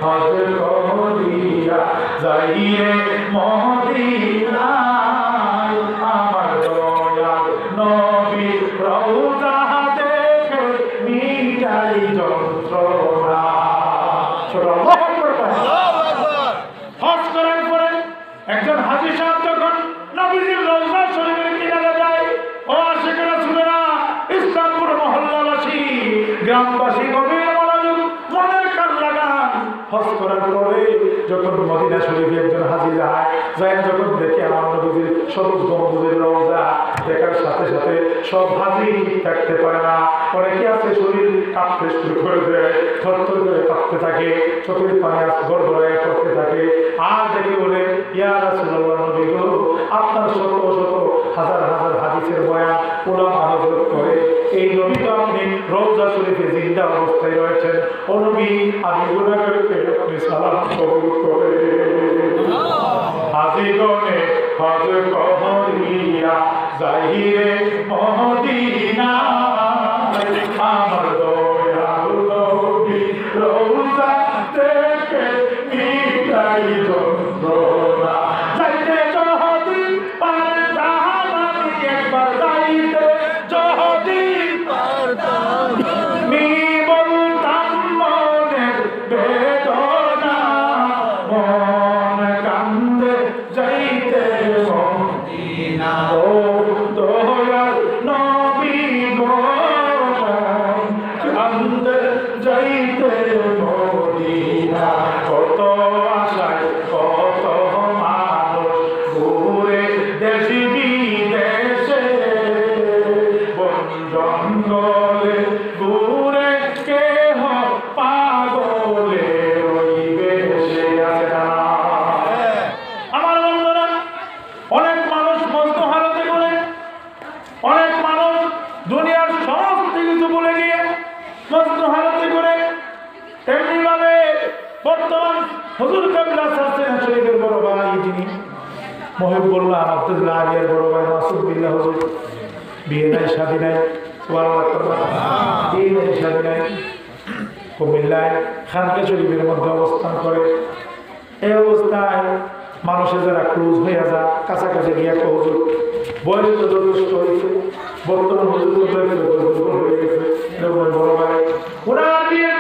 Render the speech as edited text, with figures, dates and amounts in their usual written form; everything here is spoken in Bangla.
হজ করিয়া যাইরে মদিনায় আমার দয়াল নবী রওজা দেখে মিটাই যন্ত্রণা। হজ করার পরে একজন হাজী সাহেব যখন নবীজির রওজা শরীফের কিনারে যায়, ও আশিক রাসূলেরা, ইসলামপুর মহল্লাবাসী, গ্রামবাসী গভীর মনোযোগ, মনের কান লাগান। হজ করার পরে যখন মদিনা শরীফে একজন হাজী যায়, যখন দেখে আমার নবীজির সবুজ গম্বুজের রওজা, দেখার সাথে সাথে সব হাজী ঠিক থাকতে পারে না। অনেকে আছে শরীর কাঁপতে শুরু করে দেয়, থরথর করে কাঁপতে থাকে, চোখের পানি গড়গড়ায় করতে থাকে। আর দেখে বলে, ইয়া রাসূলুল্লাহ, নবী গো, আপনার শত শত হাজার হাজার হাদিসের বয়ান উলামা হযরত করে, এই নবী তো আপনি রওজা শরীফে জিন্দা অবস্থায় রয়েছেন। ও নবী, আমি গুনাহগারকে আপনি সালাম কবুল করে। হাজীগণে হজ করিয়া যাইরে মদিনা, আমার দয়াল নবী রওজা দেখে মিটাই যন্ত্রণা। যাইতে যদি পারতাম আমি একবার, যাইতে যদি পারতাম আমি বলতাম মনের বেদনা, মন কান্দে যাইতে মদিনা। ও দয়াল নবী গো, কান্দে যাইতে মদিনা। কত আশায় কত মানুষ ঘুরে দেশ বিদেশে, বন জঙ্গলে ঘুরে কেহ পাগলে ওই বেশে আছে না। আমার বন্ধুরা, অনেক মানুষ মস্ত হারাতে করে, অনেক মানুষ দুনিয়ার সমস্ত কিছু বলে গিয়ে মস্ত হারাতে করে। তেমনি ভাবে বর্তমান হুজুর কাবলা সাসেন শরীফের বড় ভাই, যিনি মহিবুল্লাহ আব্দুল্লাহ আলিয়ার বড় ভাই মাসুদ বিল্লাহ হুজুর, বিয়ে নাই শাদী নাই, বিয়ে নাই শাদী নাই, কুমিল্লায় খানকা শরীফের মধ্যে অবস্থান করে। এই অবস্থায় মানুষের যারা ক্লোজ হয়ে যা, কাছাকাছি গিয়ে একটা হুজুর বয়স তো যথেষ্ট হয়েছে, বর্তমান হুজুর হয়ে গেছে, বড় ভাই ওনার বিয়ের